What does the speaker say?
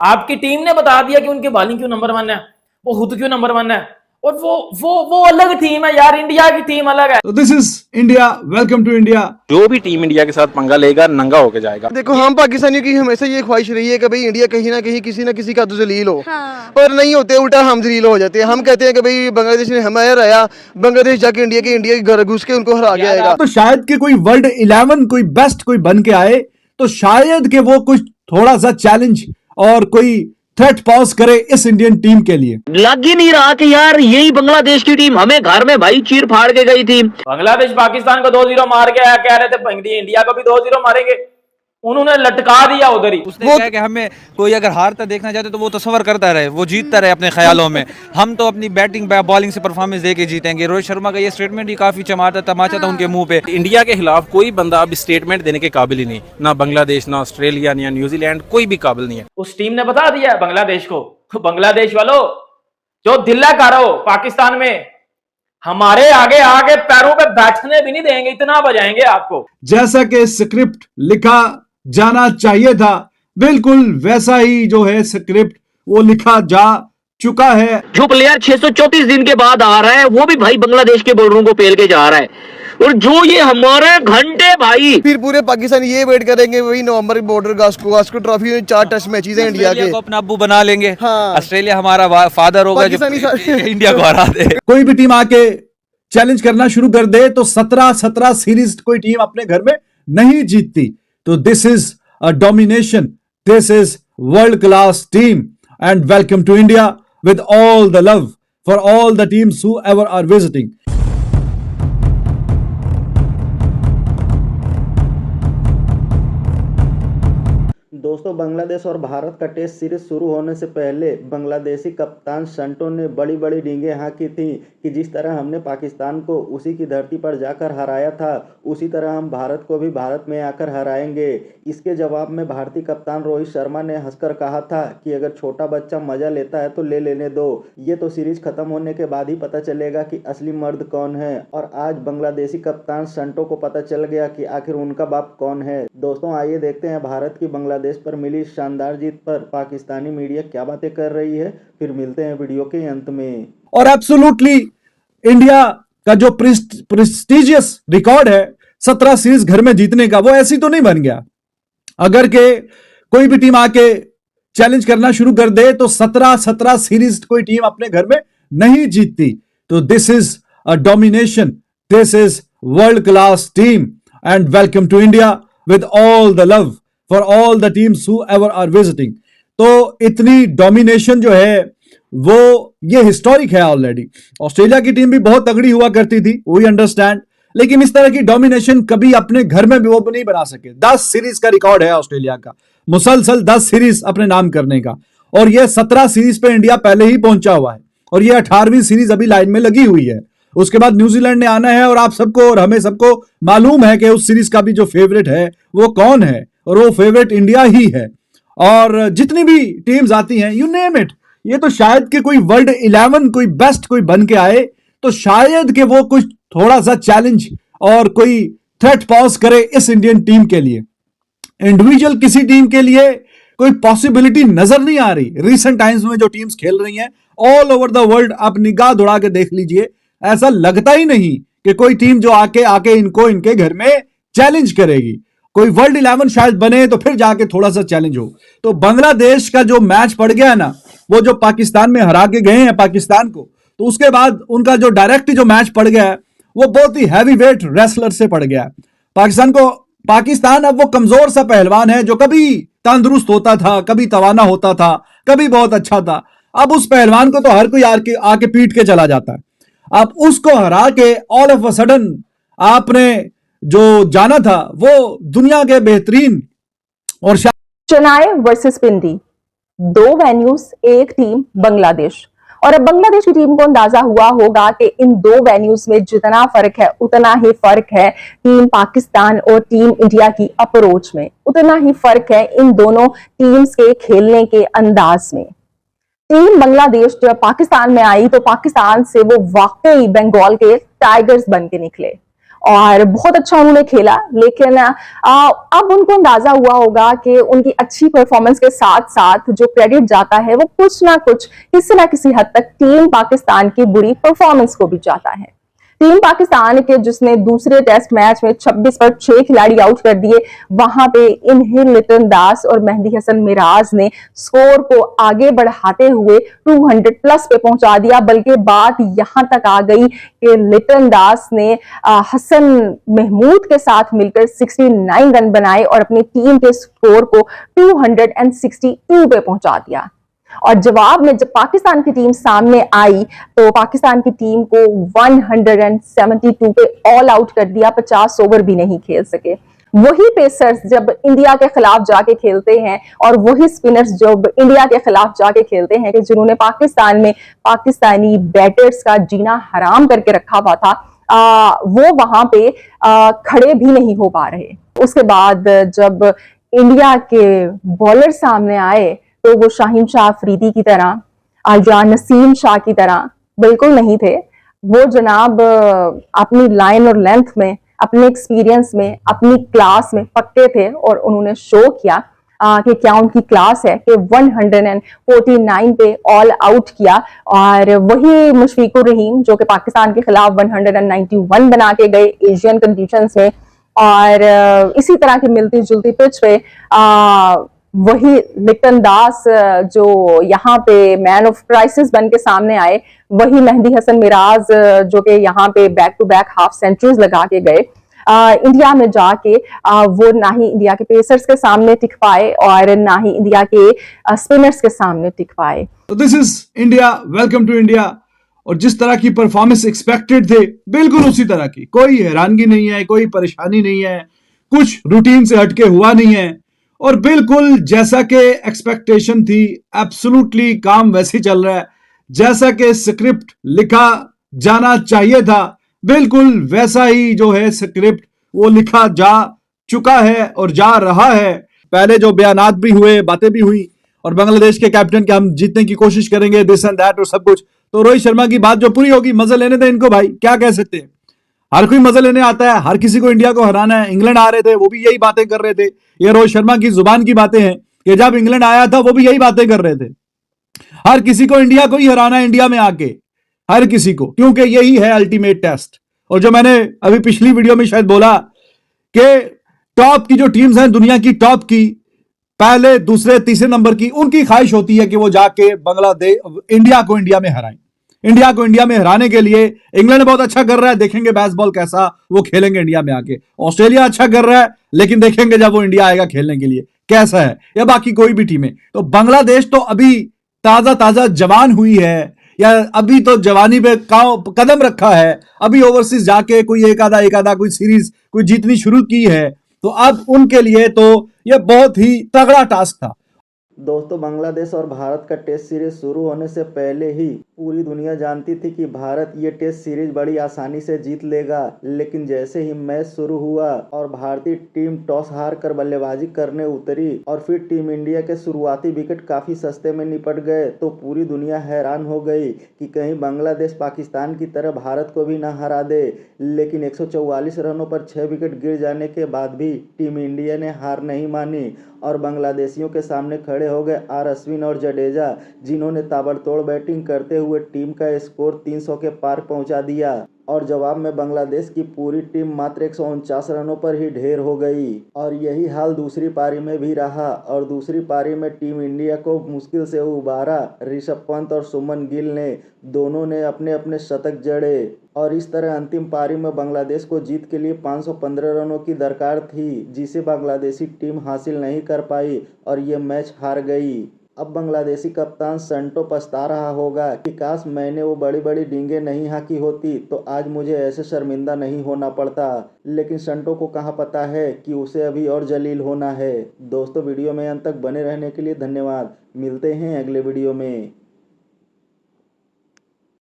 आपकी टीम ने बता दिया कि उनकी बॉलिंग क्यों नंबर 1 है, वो खुद क्यों नंबर 1 है, और वो अलग टीम है यार, इंडिया की टीम अलग है। तो this is India, welcome to India. जो भी टीम इंडिया के साथ पंगा लेगा नंगा होके जाएगा। देखो हम पाकिस्तानियों की हमेशा ये ख्वाहिश रही है कि भाई इंडिया कहीं ना कहीं किसी ना किसी का तो जलील हो। हाँ। पर नहीं होते, उल्टा हम जलील हो जाते हैं। हम कहते हैं कि भाई बांग्लादेश ने हमें हराया, बांग्लादेश जाके इंडिया के घर घुस के उनको हरा के आएगा। तो शायद कि कोई वर्ल्ड 11 कोई बेस्ट कोई बन के आए, तो शायद कि वो कुछ थोड़ा सा चैलेंज और कोई थ्रेट पॉज करे इस इंडियन टीम के लिए। लग ही नहीं रहा कि यार यही बांग्लादेश की टीम हमें घर में भाई चीर फाड़ के गई थी। बांग्लादेश पाकिस्तान को 2-0 मार के आया, कह रहे थे इंडिया को भी 2-0 मारेंगे, उन्होंने लटका दिया उधर ही। उसने कहा कि हमें कोई अगर हारता देखना चाहते तो वो तस्वर करता रहे, वो जीतता रहे अपने ख्यालों में। हम तो अपनी बैटिंग बॉलिंग से परफॉर्मेंस दे के जीतेंगे। रोहित शर्मा का ये स्टेटमेंट ही काफी तमाचा था उनके मुंह पे। इंडिया के खिलाफ कोई बंदा अब स्टेटमेंट देने के काबिल ही नहीं, ना बांग्लादेश, ना ऑस्ट्रेलिया, ना न्यूजीलैंड, कोई भी काबिल नहीं है। उस टीम ने बता दिया बांग्लादेश को, बांग्लादेश वालों जो दिल्ला का रहो पाकिस्तान में, हमारे आगे आगे पैरों पे बैठने भी नहीं देंगे, इतना बजाएंगे आपको। जैसा कि स्क्रिप्ट लिखा जाना चाहिए था, बिल्कुल वैसा ही जो है स्क्रिप्ट वो लिखा जा चुका है। जो प्लेयर 634 दिन के बाद आ रहा है वो भी भाई बांग्लादेश के बॉलरों को पेल के जा रहा है, और जो ये हमारे घंटे भाई फिर पूरे पाकिस्तान ये वेट करेंगे वही नवंबर बॉर्डर गास्को ट्रॉफी में 4 टेस्ट मैचेस हैं इंडिया के। को अपना अब्बू बना लेंगे। हाँ। ऑस्ट्रेलिया हमारा फादर होगा जो इंडिया को हरा दे। कोई भी टीम आके चैलेंज करना शुरू कर दे तो 17 सीरीज कोई टीम अपने घर में नहीं जीतती। तो this is a domination, this is world class team, and welcome to India with all the love for all the teams whoever are visiting. दोस्तों, बांग्लादेश और भारत का टेस्ट सीरीज शुरू होने से पहले बांग्लादेशी कप्तान संटो ने बड़ी बड़ी डींगें हाँकी थी कि जिस तरह हमने पाकिस्तान को उसी की धरती पर जाकर हराया था, उसी तरह हम भारत को भी भारत में आकर हराएंगे। इसके जवाब में भारतीय कप्तान रोहित शर्मा ने हंसकर कहा था कि अगर छोटा बच्चा मजा लेता है तो ले लेने दो, ये तो सीरीज खत्म होने के बाद ही पता चलेगा कि असली मर्द कौन है। और आज बांग्लादेशी कप्तान संटो को पता चल गया कि आखिर उनका बाप कौन है। दोस्तों, आइए देखते हैं भारत की बांग्लादेश पर मिली शानदार जीत पर पाकिस्तानी मीडिया क्या बातें कर रही है। फिर मिलते हैं वीडियो के अंत में। और एब्सोल्युटली इंडिया का जो प्रेस्टिजियस रिकॉर्ड है 17 सीरीज घर में जीतने का, वो ऐसी तो नहीं बन गया। अगर के कोई भी टीम आके चैलेंज करना शुरू कर दे तो 17 सीरीज कोई टीम अपने घर में नहीं जीतती। तो this is a domination, this is world class team, and welcome to India with all the love for all the teams whoever are visiting. तो इतनी डोमिनेशन जो है वो ये हिस्टोरिक है ऑलरेडी। ऑस्ट्रेलिया की टीम भी बहुत तगड़ी हुआ करती थी, वी अंडरस्टैंड, लेकिन इस तरह की डोमिनेशन कभी अपने घर में भी वो नहीं बना सके। 10 सीरीज का रिकॉर्ड है ऑस्ट्रेलिया का, मुसलसल 10 सीरीज अपने नाम करने का, और ये 17 सीरीज पे इंडिया पहले ही पहुंचा हुआ है, और ये 18वीं सीरीज अभी लाइन में लगी हुई है। उसके बाद न्यूजीलैंड ने आना है, और आप सबको और हमें सबको मालूम है कि उस सीरीज का भी जो फेवरेट है वो कौन है, और वो फेवरेट इंडिया ही है। और जितनी भी टीम्स आती हैं, यू नेम इट, ये तो शायद कि कोई वर्ल्ड 11 कोई बेस्ट कोई बन के आए, तो शायद कि वो कुछ थोड़ा सा चैलेंज और कोई थ्रेट पॉज करे इस इंडियन टीम के लिए। इंडिविजुअल किसी टीम के लिए कोई पॉसिबिलिटी नजर नहीं आ रही। रिसेंट टाइम्स में जो टीम्स खेल रही हैं ऑल ओवर द वर्ल्ड, आप निगाह दौड़ा के देख लीजिए, ऐसा लगता ही नहीं कि कोई टीम जो आके इनको इनके घर में चैलेंज करेगी। कोई वर्ल्ड 11 शायद बने तो फिर जाके थोड़ा सा चैलेंज हो। तो बांग्लादेश का जो मैच पड़ गया ना, वो जो पाकिस्तान में हरा के गए हैं पाकिस्तान को, तो उसके बाद उनका जो डायरेक्ट जो मैच पड़ गया है वो बहुत ही हैवी वेट रेसलर से पड़ गया है पाकिस्तान अब वो कमजोर सा पहलवान है जो कभी तंदुरुस्त होता था, कभी तवाना होता था, कभी बहुत अच्छा था। अब उस पहलवान को तो हर कोई आके पीट के चला जाता है। अब उसको हरा के ऑल ऑफ अ सडन आपने जो जाना था वो दुनिया के बेहतरीन और चेन्नई वर्सेस पिंडी, 2 वेन्यूज, एक टीम बांग्लादेश। और अब बांग्लादेश की टीम को अंदाजा हुआ होगा कि इन 2 वेन्यूज में जितना फर्क है उतना ही फर्क है टीम पाकिस्तान और टीम इंडिया की अप्रोच में, उतना ही फर्क है इन दोनों टीम्स के खेलने के अंदाज में। टीम बांग्लादेश जब पाकिस्तान में आई तो पाकिस्तान से वो वाकई बंगाल के टाइगर्स बन के निकले, और बहुत अच्छा उन्होंने खेला, लेकिन अब उनको अंदाजा हुआ होगा कि उनकी अच्छी परफॉर्मेंस के साथ साथ जो क्रेडिट जाता है वो कुछ ना कुछ, किसी ना किसी हद तक टीम पाकिस्तान की बुरी परफॉर्मेंस को भी जाता है। टीम पाकिस्तान के जिसने दूसरे टेस्ट मैच में 26 पर 6 खिलाड़ी आउट कर दिए, वहां पे इन्हें लिटन दास और मेहदी हसन मिराज ने स्कोर को आगे बढ़ाते हुए 200 प्लस पे पहुंचा दिया। बल्कि बात यहां तक आ गई कि लिटन दास ने हसन महमूद के साथ मिलकर 69 रन बनाए और अपनी टीम के स्कोर को 262 पे पहुंचा दिया। और जवाब में जब पाकिस्तान की टीम सामने आई तो पाकिस्तान की टीम को 172 पे ऑल आउट कर दिया, 50 ओवर भी नहीं खेल सके। वही पेसर्स जब इंडिया के खिलाफ जाके खेलते हैं और वही स्पिनर्स जब इंडिया के खिलाफ जाके खेलते हैं कि जिन्होंने पाकिस्तान में पाकिस्तानी बैटर्स का जीना हराम करके रखा हुआ था, वो वहां पे खड़े भी नहीं हो पा रहे। उसके बाद जब इंडिया के बॉलर सामने आए तो वो शाहीन शाह अफरीदी की तरह या नसीम शाह की तरह बिल्कुल नहीं थे। वो जनाब अपनी लाइन और लेंथ में, अपने एक्सपीरियंस में, अपनी क्लास में पक्के थे और उन्होंने शो किया कि क्या उनकी क्लास है कि 149 पे ऑल आउट किया। और वही मुशफिकुर रहीम जो कि पाकिस्तान के खिलाफ 191 बना के गए एशियन कंडीशंस में, और इसी तरह की मिलती जुलती पिच पे वही लिटन दास जो यहाँ पे मैन ऑफ क्राइसिस बन के सामने आए, वही मेहदी हसन मिराज जो कि यहाँ पे back to back half centuries लगा के गए। इंडिया में जाके वो ना ही इंडिया के पेसर्स के सामने टिक पाए और ना ही इंडिया के स्पिनर्स के सामने टिक पाए। तो this is India, welcome to India. और जिस तरह की परफॉर्मेंस एक्सपेक्टेड थे बिल्कुल उसी तरह की, कोई हैरानगी नहीं है, कोई परेशानी नहीं है, कुछ रूटीन से हटके हुआ नहीं है और बिल्कुल जैसा कि एक्सपेक्टेशन थी एब्सोल्युटली काम वैसे ही चल रहा है। जैसा कि स्क्रिप्ट लिखा जाना चाहिए था बिल्कुल वैसा ही जो है स्क्रिप्ट वो लिखा जा चुका है और जा रहा है। पहले जो बयानात भी हुए, बातें भी हुई और बांग्लादेश के कैप्टन के हम जीतने की कोशिश करेंगे, दिस एंड दैट और सब कुछ, तो रोहित शर्मा की बात जो पूरी होगी, मजे लेने दें इनको भाई, क्या कह सकते हैं। हर कोई मजे लेने आता है, हर किसी को इंडिया को हराना है। इंग्लैंड आ रहे थे वो भी यही बातें कर रहे थे, ये रोहित शर्मा की जुबान की बातें हैं कि जब इंग्लैंड आया था वो भी यही बातें कर रहे थे। हर किसी को इंडिया को ही हराना है, इंडिया में आके हर किसी को, क्योंकि यही है अल्टीमेट टेस्ट। और जो मैंने अभी पिछली वीडियो में शायद बोला कि टॉप की जो टीम्स हैं दुनिया की, टॉप की पहले दूसरे तीसरे नंबर की, उनकी ख्वाहिश होती है कि वो जाके बांग्लादेश इंडिया को इंडिया में हराएं। इंडिया को इंडिया में हराने के लिए इंग्लैंड बहुत अच्छा कर रहा है, देखेंगे बेसबॉल कैसा वो खेलेंगे इंडिया में आके। ऑस्ट्रेलिया अच्छा कर रहा है, लेकिन देखेंगे जब वो इंडिया आएगा खेलने के लिए कैसा है, या बाकी कोई भी टीमें। तो बांग्लादेश तो अभी ताजा ताजा जवान हुई है, या अभी तो जवानी पे कदम रखा है, अभी ओवरसीज जाके कोई एक आधा कोई सीरीज कोई जीतनी शुरू की है। तो अब उनके लिए तो यह बहुत ही तगड़ा टास्क था। दोस्तों, बांग्लादेश और भारत का टेस्ट सीरीज शुरू होने से पहले ही पूरी दुनिया जानती थी कि भारत ये टेस्ट सीरीज बड़ी आसानी से जीत लेगा। लेकिन जैसे ही मैच शुरू हुआ और भारतीय टीम टॉस हार कर बल्लेबाजी करने उतरी और फिर टीम इंडिया के शुरुआती विकेट काफ़ी सस्ते में निपट गए, तो पूरी दुनिया हैरान हो गई कि कहीं बांग्लादेश पाकिस्तान की तरह भारत को भी ना हरा दे। लेकिन 144 रनों पर 6 विकेट गिर जाने के बाद भी टीम इंडिया ने हार नहीं मानी और बांग्लादेशियों के सामने खड़े हो गए आर अश्विन और जडेजा, जिन्होंने ताबड़तोड़ बैटिंग करते हुए टीम का स्कोर 300 के पार पहुंचा दिया। और जवाब में बांग्लादेश की पूरी टीम मात्र 149 रनों पर ही ढेर हो गई। और यही हाल दूसरी पारी में भी रहा और दूसरी पारी में टीम इंडिया को मुश्किल से उबारा। ऋषभ पंत और सुमन गिल ने दोनों ने अपने अपने शतक जड़े और इस तरह अंतिम पारी में बांग्लादेश को जीत के लिए 515 रनों की दरकार थी, जिसे बांग्लादेशी टीम हासिल नहीं कर पाई और ये मैच हार गई। अब बांग्लादेशी कप्तान संटो पछता रहा होगा कि काश मैंने वो बड़ी बड़ी डींगे नहीं हाकी होती तो आज मुझे ऐसे शर्मिंदा नहीं होना पड़ता। लेकिन संटो को कहाँ पता है कि उसे अभी और जलील होना है। दोस्तों, वीडियो में अंत तक बने रहने के लिए धन्यवाद। मिलते हैं अगले वीडियो में।